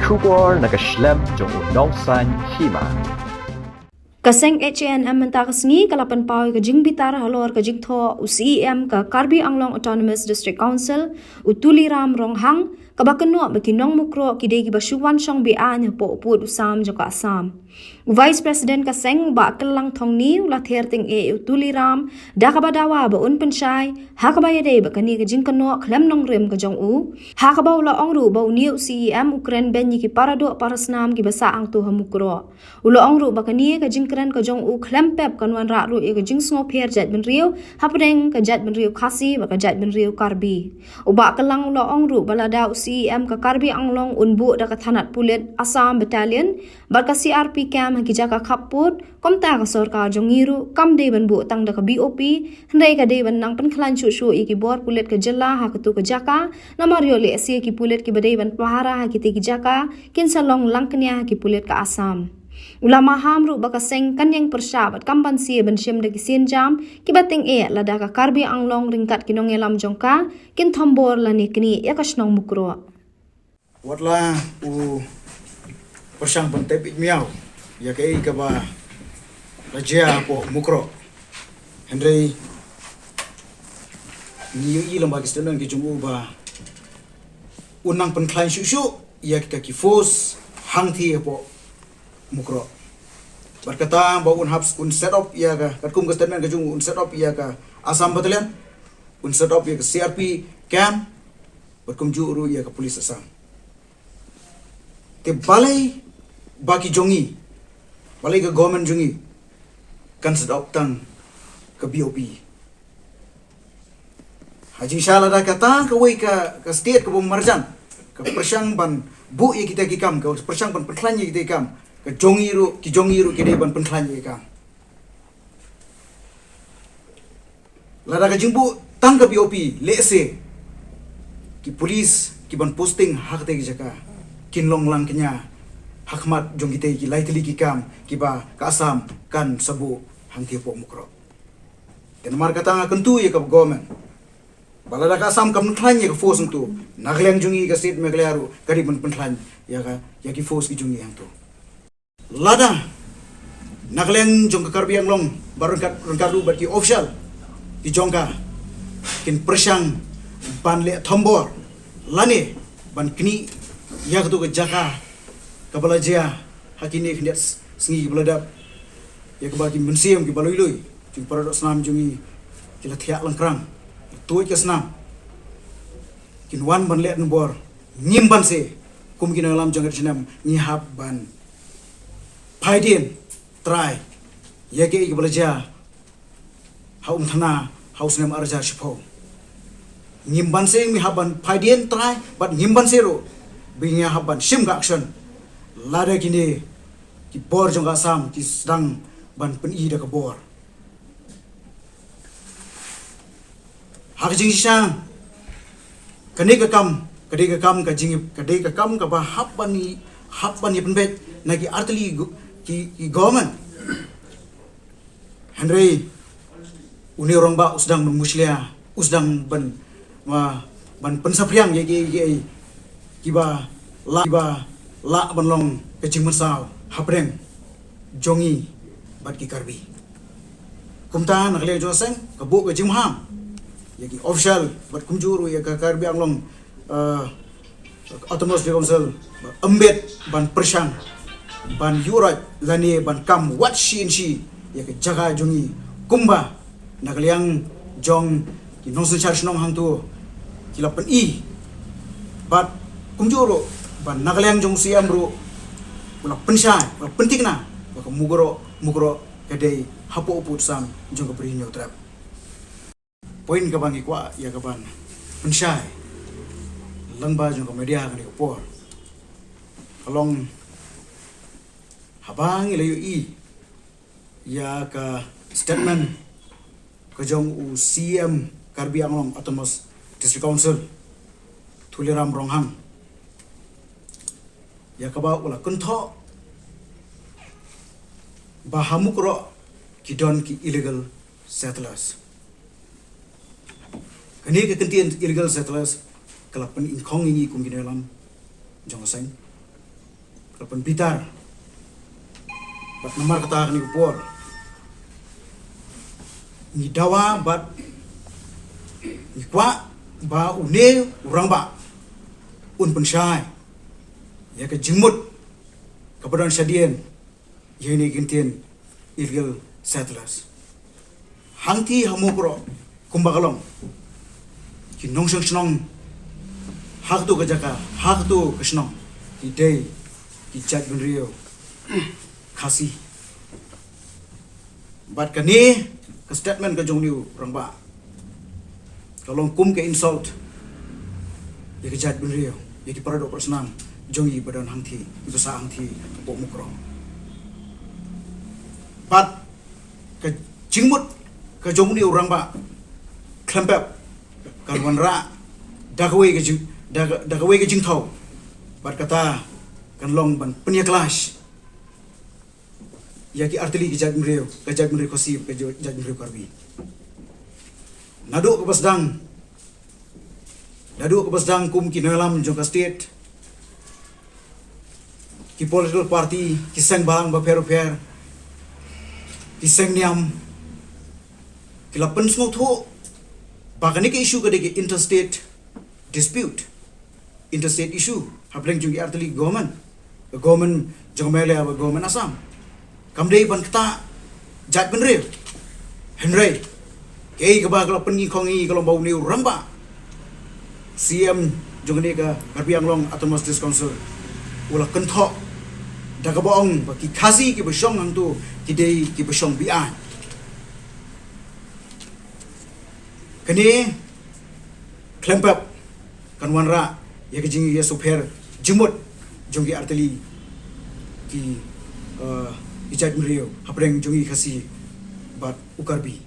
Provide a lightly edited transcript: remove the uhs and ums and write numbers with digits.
Shubor nakaslem jong unongsan hima. Kaseng HNM mentakasngi kalapan pau ke jing bitar halor ke jing tho UCEM ke Karbi Anglong Autonomous District Council utuliram ronghang kabakeno bekinong mukro kidei ki basuwan song BA nya po uput usam joka asam. Vice President Kaseng ba kelang thongni ula therting utuliram da kabadawa ba un penchai ha kabayade ba kani ke jing keno khlem nong rem ke jong u ha kabawla ongru ba uni UCEM Ukraine ben ki parado parasnam ki basa ang tu hamukro ulo ongru ba kani ke jing kren ke jong u khlem pep kanwan ra ru ke jing sngo pher jat ben riu hapdeng ke jat ben riu khasi ba ke jat ben riu karbi uba kelang ulo ongru balada UCEM ke Karbi Anglong unbu da kathanat pulit Assam Battalion bar ka CRP camp ki jaka khaput komta ka sarkar jongiru kam de ban bu tang da ka BOP hendai ka de ban nang pen khlan chu chu ki bor pulit ke jella ha ka tu ka jaka namario le asia ki pulit ki badai ban pahara ha ki te ki jaka kin salong langknya ki pulit ka Assam ulama hamru baka seng kanyang persyabat kamban sia ban syem da ki sin jam ki bating lada ka Karbi Anglong ringkat kinong elam jongka kin thombor lani kini yakasnong mukro Watla u persang pentepit miau ya kei kaba lajia po mukro Henry ni ilang bagi statement ki jumu ba unang penklan syusyu ya kita ki force hangti po mukro berkata bahwa un set up ya ka katkum ke statement ke jumu un set up ya ka Assam Battalion un set up ya ka CRP camp berkum juru ya ka polis Assam te balai baki jongi balai ke government jongi kan sedap tang ke BOP haji inshallah dah kata ke wei ke state ke Marjan ke persang ban bu ye kita kikam ke persang ban penklan ye kita kikam ke jongi ru ki dei ban penklan ye kikam lada ke jingbu tang ke BOP lese ki polis ki ban posting hak te ki jaka kinlong lang kenya hakmat jong kita ki laitli ki kam ki ba ka Assam kan sabu hang po mukro tenmar kata nga kentu ye ka government balada ka Assam kam thlan ye ka force tu nagleng jungi ka state meglaru kari ban thlan ya ki force ki jungi hang tu lada nagleng jong ka Karbi Anglong barangkat rangkaru bat ki official ki jongka kin persang ban le thombor lane ban kini ya tu ke jaka kabala jia hakini khindat singi beladap ya kabaki mensiam ki baloi jung paradok senam jungi kila thiak langkrang tuai ke senam kin wan ban let bor nyimban se kum kin alam jangat senam nyihab ban phaidien try ya ke ki bala jia haum thana haus nem arja shipho nyimban se mi haban phaidien try bat nyimban se ro bingia haban sim ga action lada kini ki bor jong Assam ki sedang ban peni da ka bor hak jing sisa kane ka kam ka jing kade ka kam ka ba haban ni penbet nagi artli ki government Henry uni orang ba usdang muslia usdang ban pensapriang ye kiba la banlong kecing mesau hapreng jongi bat ki Karbi kumta nakle joseng kabu ke jimham yaki official bat kumjuru ya ka Karbi Anglong Autonomous District Council embed ban persang ban yurat lani ban kam wat shi ya ke jaga jongi kumba nakliang jong ki nongsen charge nong hang tu kilapan bat kumjuro ban nagaleng jong siam bro pula pensai penting na baka mugro kadai hapo uput sam jong kapri trap poin ka bangi kwa ya ka ban pensai langba jong ka media ka ni por kalong habang ilayo ya ka statement ka jong UCEM Karbi Anglong Autonomous District Council tuliram ronghang ya kaba ula kuntho bahamukro kidon ki illegal settlers kani ke kentian illegal settlers kalapan inkhong ingi kum ginelam jongseng kalapan bitar bat namar kata ni upor ni dawa bat ni kwa ba une urang ba un pensyai ya ke jimut kepada syadien ya ni gintien illegal settlers hangti hamu pro kumbagalong ki nong snong hak tu kajaka hak tu kesnong ki day ki chat benrio khasi bat kani ke statement ke jong liu rangba kalau kum ke insult ya ke chat benrio ya ki parado persnang jongi badan hangti itu sa hangti pok mukro bat ke jingmut ke jong liu rangba klempep karwan ra dagawai ke jing thau bat kata kan long ban penia kelas ya ki artili ke jat mreu kosi ke jat mreu karbi nadu ke basdang kum ki nalam jong state ki political party ki sang bang ba per ki sang niam ki la pen smot ho bakani ke issue ke de interstate dispute interstate issue hableng jung artili government jong mele aba government Assam kamdei ban kata jat benre henry kei ke ba kalau pengi kongi kalau bau ni ramba CM jong ni ka Karbi Anglong Autonomous District Council ula kenthok daga boong ba ki khasi ki besong ang tu ki dei ki besong bi an kani klempap kan wanra ya ke jingi ya super jimut jongi arteli ki ijat mrio hapreng jongi khasi bat ukarbi